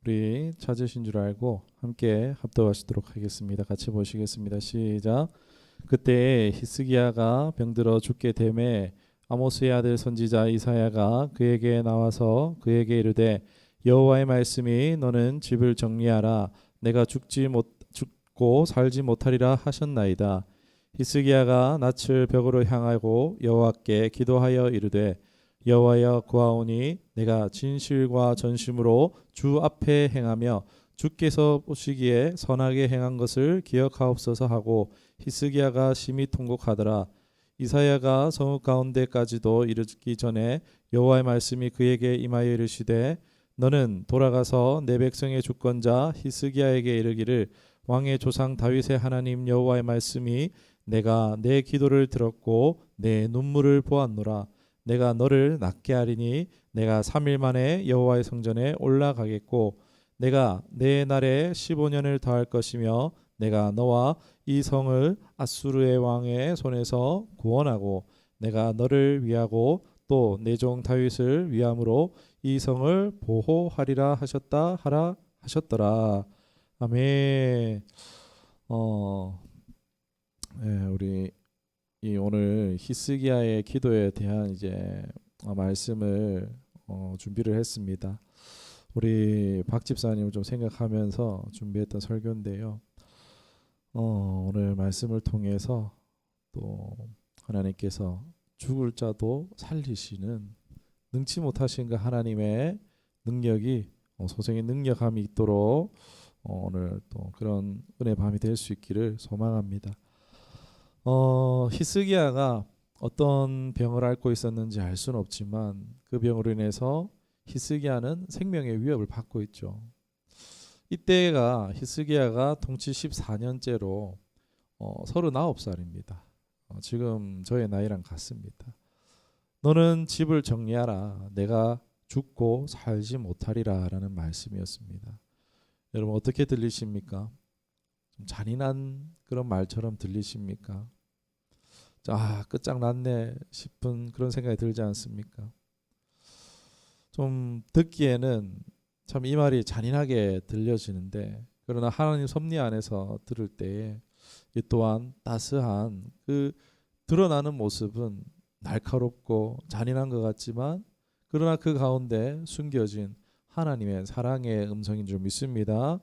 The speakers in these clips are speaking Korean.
우리 찾으신 줄 알고 함께 합독하시도록 하겠습니다. 같이 보시겠습니다. 시작. 그때 히스기야가 병들어 죽게 되매 아모스의 아들 선지자 이사야가 그에게 나와서 그에게 이르되 여호와의 말씀이 너는 집을 정리하라 내가 죽고 살지 못하리라 하셨나이다. 히스기야가 낯을 벽으로 향하고 여호와께 기도하여 이르되 여호와여 구하오니 내가 진실과 전심으로 주 앞에 행하며 주께서 보시기에 선하게 행한 것을 기억하옵소서 하고 히스기야가 심히 통곡하더라. 이사야가 성읍 가운데까지도 이르기 전에 여호와의 말씀이 그에게 임하여 이르시되 너는 돌아가서 내 백성의 주권자 히스기야에게 이르기를 왕의 조상 다윗의 하나님 여호와의 말씀이 내가 내 기도를 들었고 내 눈물을 보았노라. 내가 너를 낫게 하리니 내가 3일 만에 여호와의 성전에 올라가겠고 내가 내 날에 15년을 더할 것이며 내가 너와 이 성을 아수르의 왕의 손에서 구원하고 내가 너를 위하고 또 내 종 다윗을 위함으로 이 성을 보호하리라 하셨더라. 아멘. 우리 이 오늘 히스기야의 기도에 대한 이제 말씀을 준비를 했습니다. 우리 박 집사님을 좀 생각하면서 준비했던 설교인데요. 오늘 말씀을 통해서 또 하나님께서 죽을 자도 살리시는 능치 못하신 그 하나님의 능력이 소생의 능력함이 있도록 오늘 또 그런 은혜 밤이 될 수 있기를 소망합니다. 히스기야가 어떤 병을 앓고 있었는지 알 수는 없지만 그 병으로 인해서 히스기야는 생명의 위협을 받고 있죠. 이때가 히스기야가 통치 14년째로 39살입니다. 지금 저의 나이랑 같습니다. 너는 집을 정리하라 내가 죽고 살지 못하리라 라는 말씀이었습니다. 여러분 어떻게 들리십니까? 좀 잔인한 그런 말처럼 들리십니까? 끝장났네 싶은 그런 생각이 들지 않습니까? 좀 듣기에는 참 이 말이 잔인하게 들려지는데 그러나 하나님 섭리 안에서 들을 때에 이 또한 따스한 그 드러나는 모습은 날카롭고 잔인한 것 같지만 그러나 그 가운데 숨겨진 하나님의 사랑의 음성인 줄 믿습니다.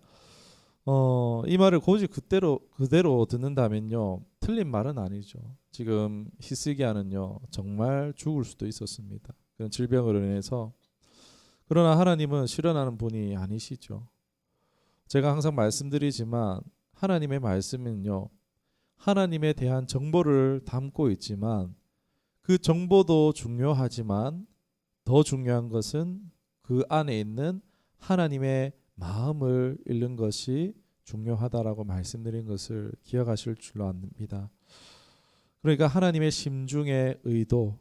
이 말을 고집 그대로 듣는다면요 틀린 말은 아니죠. 지금 히스기야는요 정말 죽을 수도 있었습니다. 그런 질병으로 인해서. 그러나 하나님은 실현하는 분이 아니시죠. 제가 항상 말씀드리지만 하나님의 말씀은요 하나님에 대한 정보를 담고 있지만 그 정보도 중요하지만 더 중요한 것은 그 안에 있는 하나님의 마음을 읽는 것이 중요하다라고 말씀드린 것을 기억하실 줄로 압니다. 그러니까 하나님의 심중의 의도,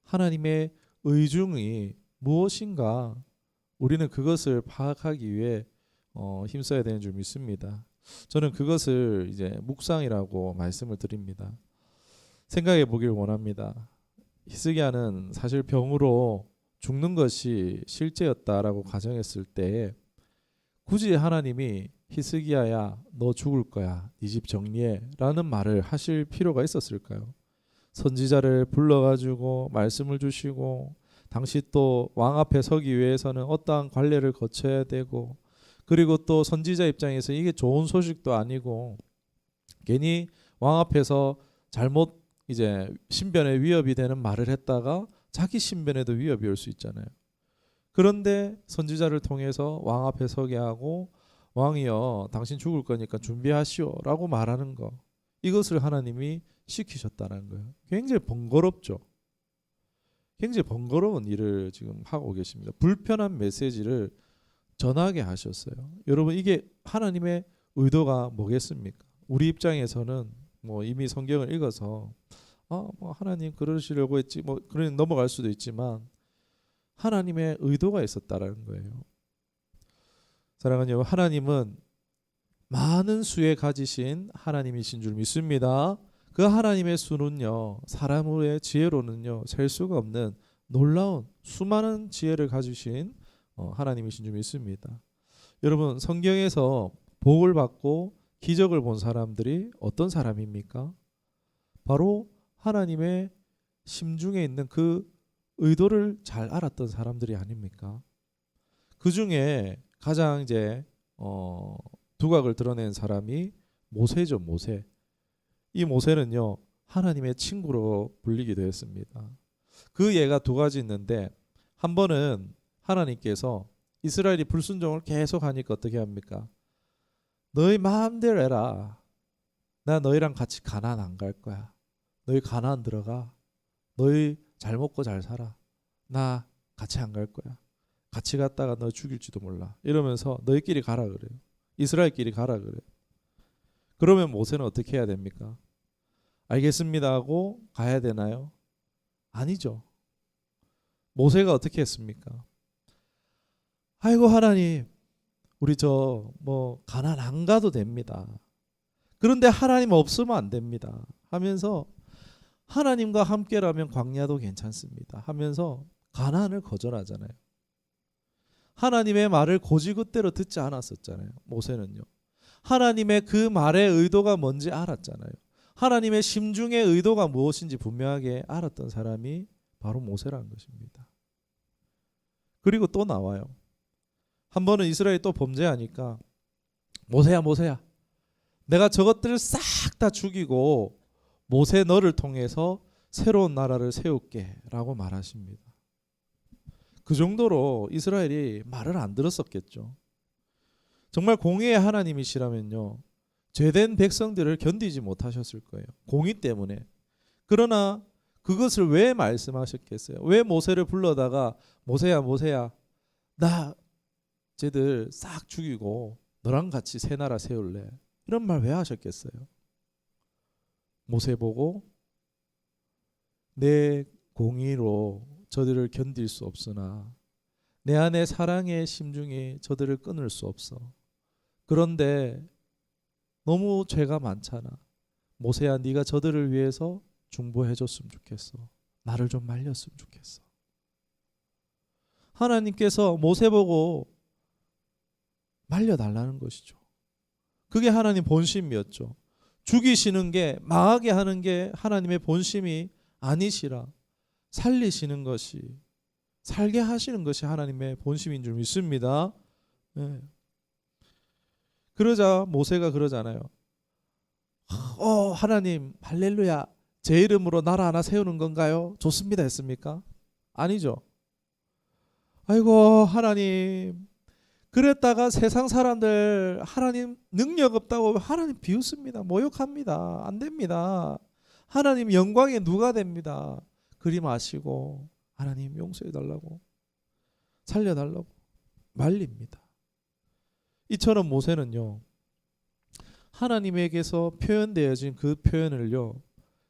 하나님의 의중이 무엇인가 우리는 그것을 파악하기 위해 힘써야 되는 줄 믿습니다. 저는 그것을 이제 묵상이라고 말씀을 드립니다. 생각해 보길 원합니다. 히스기야는 사실 병으로 죽는 것이 실제였다라고 가정했을 때 굳이 하나님이 히스기야야 너 죽을 거야 네 집 정리해 라는 말을 하실 필요가 있었을까요? 선지자를 불러가지고 말씀을 주시고 당시 또 왕 앞에 서기 위해서는 어떠한 관례를 거쳐야 되고 그리고 또 선지자 입장에서 이게 좋은 소식도 아니고 괜히 왕 앞에서 잘못 이제 신변에 위협이 되는 말을 했다가 자기 신변에도 위협이 올 수 있잖아요. 그런데 선지자를 통해서 왕 앞에 서게 하고 왕이여 당신 죽을 거니까 준비하시오 라고 말하는 거, 이것을 하나님이 시키셨다는 거예요. 굉장히 번거롭죠. 굉장히 번거로운 일을 지금 하고 계십니다. 불편한 메시지를 전하게 하셨어요. 여러분 이게 하나님의 의도가 뭐겠습니까? 우리 입장에서는 뭐 이미 성경을 읽어서 뭐 하나님 그러시려고 했지 뭐 그런 넘어갈 수도 있지만 하나님의 의도가 있었다라는 거예요. 사랑하는 여러분, 하나님은 많은 수에 가지신 하나님이신 줄 믿습니다. 그 하나님의 수는요 사람의 지혜로는요 셀 수가 없는 놀라운 수많은 지혜를 가지신 하나님이신 줄 믿습니다. 여러분 성경에서 복을 받고 기적을 본 사람들이 어떤 사람입니까? 바로 하나님의 심중에 있는 그 의도를 잘 알았던 사람들이 아닙니까? 그 중에 가장 이제 두각을 드러낸 사람이 모세죠, 모세. 이 모세는요, 하나님의 친구로 불리기도 했습니다. 그 예가 두 가지 있는데, 한 번은 하나님께서 이스라엘이 불순종을 계속 하니까 어떻게 합니까? 너희 마음대로 해라. 나 너희랑 같이 가나안 안 갈 거야. 너희 가나안 들어가. 너희 잘 먹고 잘 살아. 나 같이 안 갈 거야. 같이 갔다가 너 죽일지도 몰라. 이러면서 너희끼리 가라 그래요. 이스라엘끼리 가라 그래요. 그러면 모세는 어떻게 해야 됩니까? 알겠습니다 하고 가야 되나요? 아니죠. 모세가 어떻게 했습니까? 아이고 하나님, 우리 저 뭐 가나안 안 가도 됩니다. 그런데 하나님 없으면 안 됩니다. 하면서 하나님과 함께라면 광야도 괜찮습니다. 하면서 가나안을 거절하잖아요. 하나님의 말을 고지굿대로 듣지 않았었잖아요. 모세는요. 하나님의 그 말의 의도가 뭔지 알았잖아요. 하나님의 심중의 의도가 무엇인지 분명하게 알았던 사람이 바로 모세라는 것입니다. 그리고 또 나와요. 한 번은 이스라엘이 또 범죄하니까 모세야 모세야 내가 저것들을 싹 다 죽이고 모세 너를 통해서 새로운 나라를 세울게 라고 말하십니다. 그 정도로 이스라엘이 말을 안 들었었겠죠. 정말 공의의 하나님이시라면요, 죄된 백성들을 견디지 못하셨을 거예요. 공의 때문에. 그러나 그것을 왜 말씀하셨겠어요? 왜 모세를 불러다가 모세야 모세야 나 쟤들 싹 죽이고 너랑 같이 새 나라 세울래? 이런 말 왜 하셨겠어요? 모세 보고 내 공의로 저들을 견딜 수 없으나 내 안에 사랑의 심중이 저들을 끊을 수 없어. 그런데 너무 죄가 많잖아. 모세야 네가 저들을 위해서 중보해 줬으면 좋겠어. 나를 좀 말렸으면 좋겠어. 하나님께서 모세 보고 말려달라는 것이죠. 그게 하나님 본심이었죠. 죽이시는 게 망하게 하는 게 하나님의 본심이 아니시라 살리시는 것이 살게 하시는 것이 하나님의 본심인 줄 믿습니다. 네. 그러자 모세가 그러잖아요. 하나님 할렐루야 제 이름으로 나라 하나 세우는 건가요? 좋습니다 했습니까? 아니죠. 아이고 하나님 그랬다가 세상 사람들 하나님 능력 없다고 하나님 비웃습니다. 모욕합니다. 안 됩니다. 하나님 영광에 누가 됩니다. 그리 마시고 하나님 용서해 달라고 살려달라고 말립니다. 이처럼 모세는요 하나님에게서 표현되어진 그 표현을요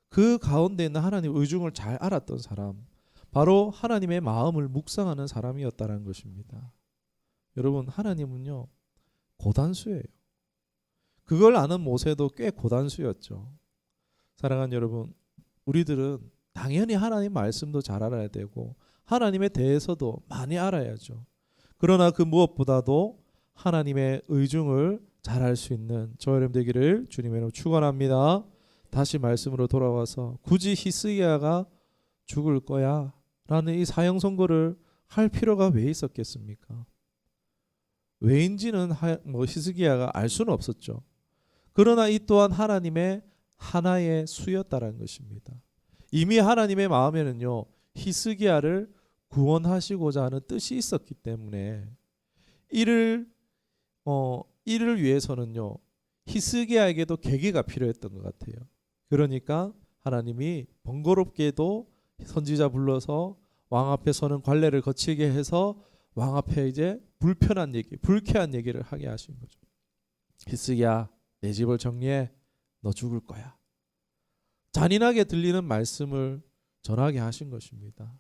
그 가운데 있는 하나님의 의중을 잘 알았던 사람 바로 하나님의 마음을 묵상하는 사람이었다는 것입니다. 여러분 하나님은요 고단수예요. 그걸 아는 모세도 꽤 고단수였죠. 사랑하는 여러분 우리들은 당연히 하나님 말씀도 잘 알아야 되고 하나님에 대해서도 많이 알아야죠. 그러나 그 무엇보다도 하나님의 의중을 잘 알 수 있는 저와 여러분 되기를 주님의 이름으로 축원합니다. 다시 말씀으로 돌아와서 굳이 히스기야가 죽을 거야 라는 이 사형 선고를 할 필요가 왜 있었겠습니까? 왜인지는 히스기야가 알 수는 없었죠. 그러나 이 또한 하나님의 하나의 수였다라는 것입니다. 이미 하나님의 마음에는요 히스기야를 구원하시고자 하는 뜻이 있었기 때문에 이를 위해서는요 히스기야에게도 계기가 필요했던 것 같아요. 그러니까 하나님이 번거롭게도 선지자 불러서 왕 앞에 서는 관례를 거치게 해서 왕 앞에 이제 불편한 얘기, 불쾌한 얘기를 하게 하신 거죠. 히스기야, 내 집을 정리해. 너 죽을 거야. 잔인하게 들리는 말씀을 전하게 하신 것입니다.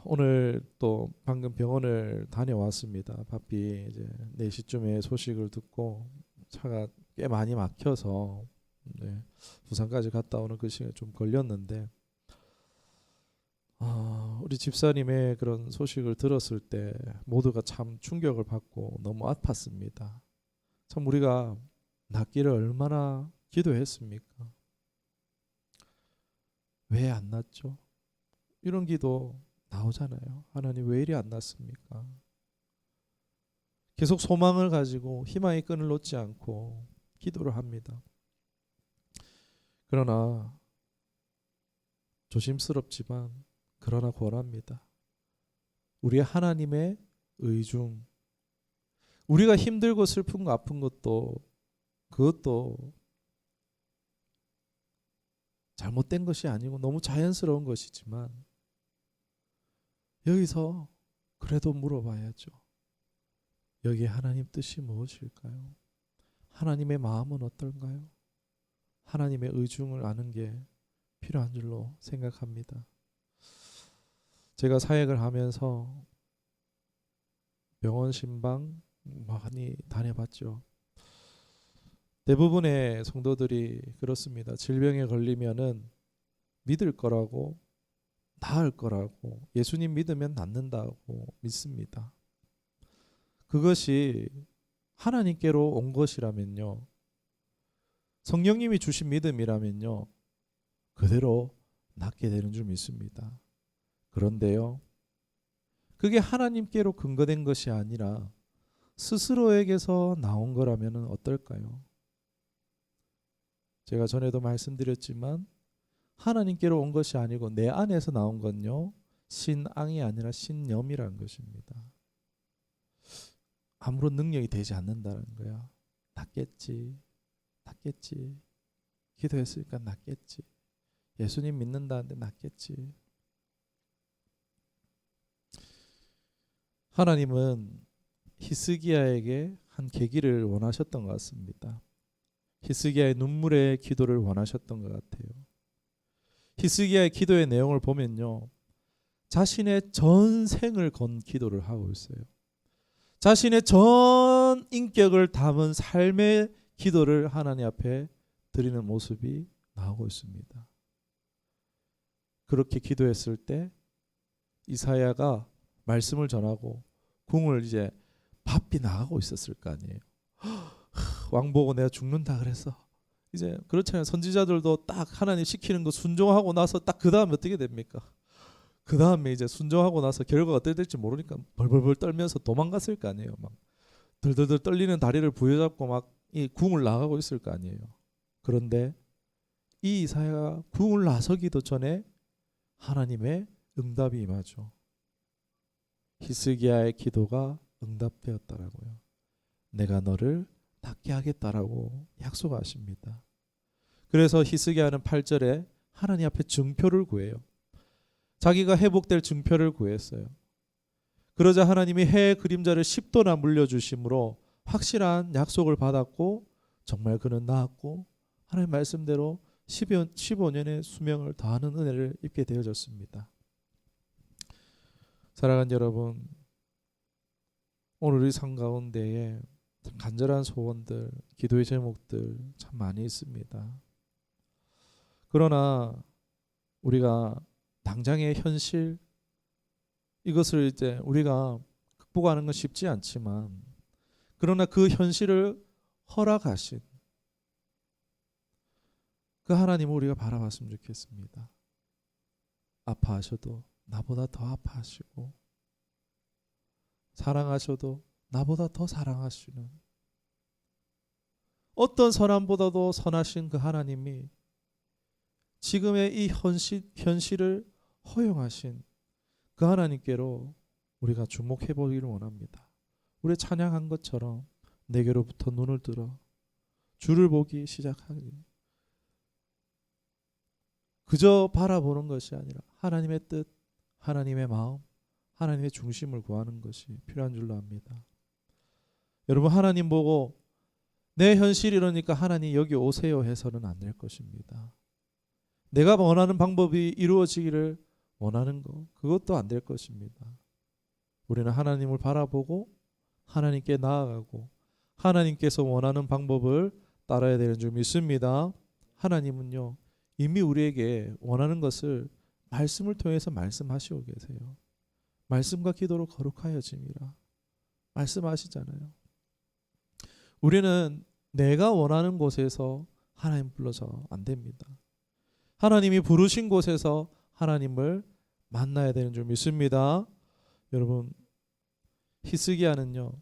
오늘 또 방금 병원을 다녀왔습니다. 바삐 이제 4시쯤에 소식을 듣고 차가 꽤 많이 막혀서 부산까지 갔다 오는 그 시간이 좀 걸렸는데 우리 집사님의 그런 소식을 들었을 때 모두가 참 충격을 받고 너무 아팠습니다. 참 우리가 낫기를 얼마나 기도했습니까? 왜 안 낫죠? 이런 기도 나오잖아요. 하나님 왜 이리 안 낫습니까? 계속 소망을 가지고 희망의 끈을 놓지 않고 기도를 합니다. 그러나 조심스럽지만 그러나 권합니다. 우리 하나님의 의중, 우리가 힘들고 슬픈 거 아픈 것도 그것도 잘못된 것이 아니고 너무 자연스러운 것이지만 여기서 그래도 물어봐야죠. 여기에 하나님 뜻이 무엇일까요? 하나님의 마음은 어떨까요? 하나님의 의중을 아는 게 필요한 줄로 생각합니다. 제가 사역을 하면서 병원 신방 많이 다녀봤죠. 대부분의 성도들이 그렇습니다. 질병에 걸리면은 믿을 거라고, 나을 거라고, 예수님 믿으면 낫는다고 믿습니다. 그것이 하나님께로 온 것이라면요, 성령님이 주신 믿음이라면요, 그대로 낫게 되는 줄 믿습니다. 그런데요, 그게 하나님께로 근거된 것이 아니라 스스로에게서 나온 거라면 어떨까요? 제가 전에도 말씀드렸지만 하나님께로 온 것이 아니고 내 안에서 나온 건요, 신앙이 아니라 신념이라는 것입니다. 아무런 능력이 되지 않는다는 거야. 낫겠지, 낫겠지, 기도했으니까 낫겠지, 예수님 믿는다는데 낫겠지. 하나님은 히스기야에게 한 계기를 원하셨던 것 같습니다. 히스기야의 눈물의 기도를 원하셨던 것 같아요. 히스기야의 기도의 내용을 보면요, 자신의 전생을 건 기도를 하고 있어요. 자신의 전 인격을 담은 삶의 기도를 하나님 앞에 드리는 모습이 나오고 있습니다. 그렇게 기도했을 때 이사야가 말씀을 전하고 궁을 이제 바삐 나가고 있었을 거 아니에요. 왕 보고 내가 죽는다 그래서 이제 그렇잖아요. 선지자들도 딱 하나님 시키는 거 순종하고 나서 딱 그 다음에 어떻게 됩니까? 그 다음에 이제 순종하고 나서 결과가 어떻게 될지 모르니까 벌벌벌 떨면서 도망갔을 거 아니에요. 막 들들들 떨리는 다리를 부여잡고 막 이 궁을 나가고 있을 거 아니에요. 그런데 이 이사야가 궁을 나서기도 전에 하나님의 응답이 임하죠. 히스기야의 기도가 응답되었다라고요. 내가 너를 낫게 하겠다라고 약속하십니다. 그래서 히스기야는 8절에 하나님 앞에 증표를 구해요. 자기가 회복될 증표를 구했어요. 그러자 하나님이 해의 그림자를 10도나 물려주심으로 확실한 약속을 받았고 정말 그는 나았고 하나님 말씀대로 15년의 수명을 더하는 은혜를 입게 되어졌습니다. 사랑하는 여러분, 오늘 우리 삶 가운데에 간절한 소원들, 기도의 제목들 참 많이 있습니다. 그러나 우리가 당장의 현실, 이것을 이제 우리가 극복하는 건 쉽지 않지만, 그러나 그 현실을 허락하신 그 하나님을 우리가 바라봤으면 좋겠습니다. 아파하셔도 나보다 더 아파하시고, 사랑하셔도 나보다 더 사랑하시는, 어떤 선함보다도 선하신 그 하나님이 지금의 이 현실을 허용하신 그 하나님께로 우리가 주목해 보기를 원합니다. 우리 찬양한 것처럼 내게로부터 눈을 들어 주를 보기 시작하기, 그저 바라보는 것이 아니라 하나님의 뜻, 하나님의 마음, 하나님의 중심을 구하는 것이 필요한 줄로 압니다. 여러분, 하나님 보고 내 현실이 이러니까 하나님 여기 오세요 해서는 안 될 것입니다. 내가 원하는 방법이 이루어지기를 원하는 것, 그것도 안 될 것입니다. 우리는 하나님을 바라보고 하나님께 나아가고 하나님께서 원하는 방법을 따라야 되는 줄 믿습니다. 하나님은요, 이미 우리에게 원하는 것을 말씀을 통해서 말씀하시고 계세요. 말씀과 기도로 거룩하여짐이라 말씀하시잖아요. 우리는 내가 원하는 곳에서 하나님 불러서 안 됩니다. 하나님이 부르신 곳에서 하나님을 만나야 되는 줄 믿습니다. 여러분, 히스기야는요,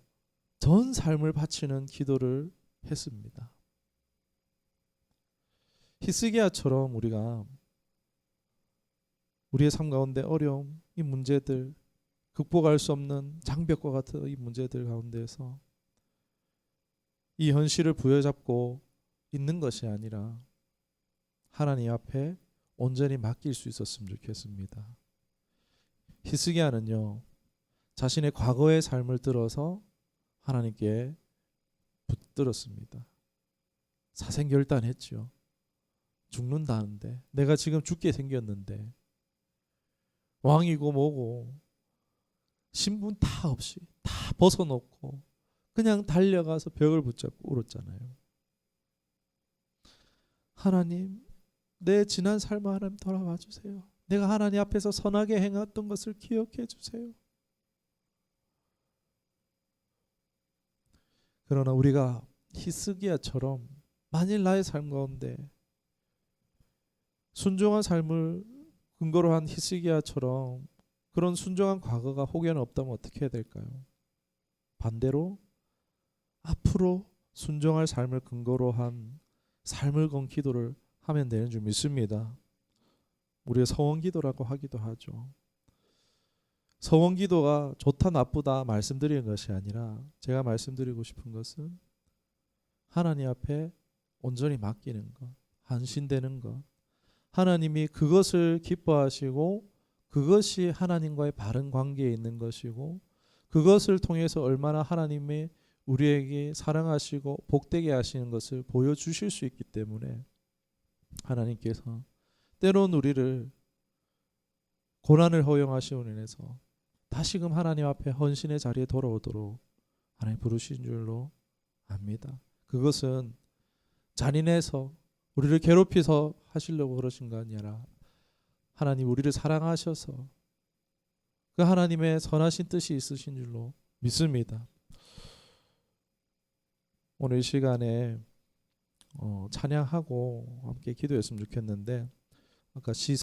전 삶을 바치는 기도를 했습니다. 히스기야처럼 우리가 우리의 삶 가운데 어려움, 이 문제들, 극복할 수 없는 장벽과 같은 이 문제들 가운데에서 이 현실을 부여잡고 있는 것이 아니라 하나님 앞에 온전히 맡길 수 있었으면 좋겠습니다. 히스기야는요, 자신의 과거의 삶을 들어서 하나님께 붙들었습니다. 사생결단했죠. 죽는다는데, 내가 지금 죽게 생겼는데, 왕이고 뭐고 신분 다 없이 다 벗어놓고 그냥 달려가서 벽을 붙잡고 울었잖아요. 하나님, 내 지난 삶을 하나님 돌아봐 주세요. 내가 하나님 앞에서 선하게 행했던 것을 기억해 주세요. 그러나 우리가 히스기야처럼 만일 나의 삶 가운데 순종한 삶을 근거로 한 히스기야처럼 그런 순종한 과거가 혹여나 없다면 어떻게 해야 될까요? 반대로 앞으로 순종할 삶을 근거로 한 삶을 건 기도를 하면 되는 줄 믿습니다. 우리가 서원기도라고 하기도 하죠. 서원기도가 좋다 나쁘다 말씀드리는 것이 아니라 제가 말씀드리고 싶은 것은 하나님 앞에 온전히 맡기는 것, 한신되는 것, 하나님이 그것을 기뻐하시고 그것이 하나님과의 바른 관계에 있는 것이고 그것을 통해서 얼마나 하나님이 우리에게 사랑하시고 복되게 하시는 것을 보여주실 수 있기 때문에 하나님께서 때론 우리를 고난을 허용하시오 인해서 다시금 하나님 앞에 헌신의 자리에 돌아오도록 하나님 부르신 줄로 압니다. 그것은 잔인해서 우리를 괴롭혀서 하시려고 그러신 거 아니라 하나님 우리를 사랑하셔서 그 하나님의 선하신 뜻이 있으신 줄로 믿습니다. 오늘 이 시간에 찬양하고 함께 기도했으면 좋겠는데 아까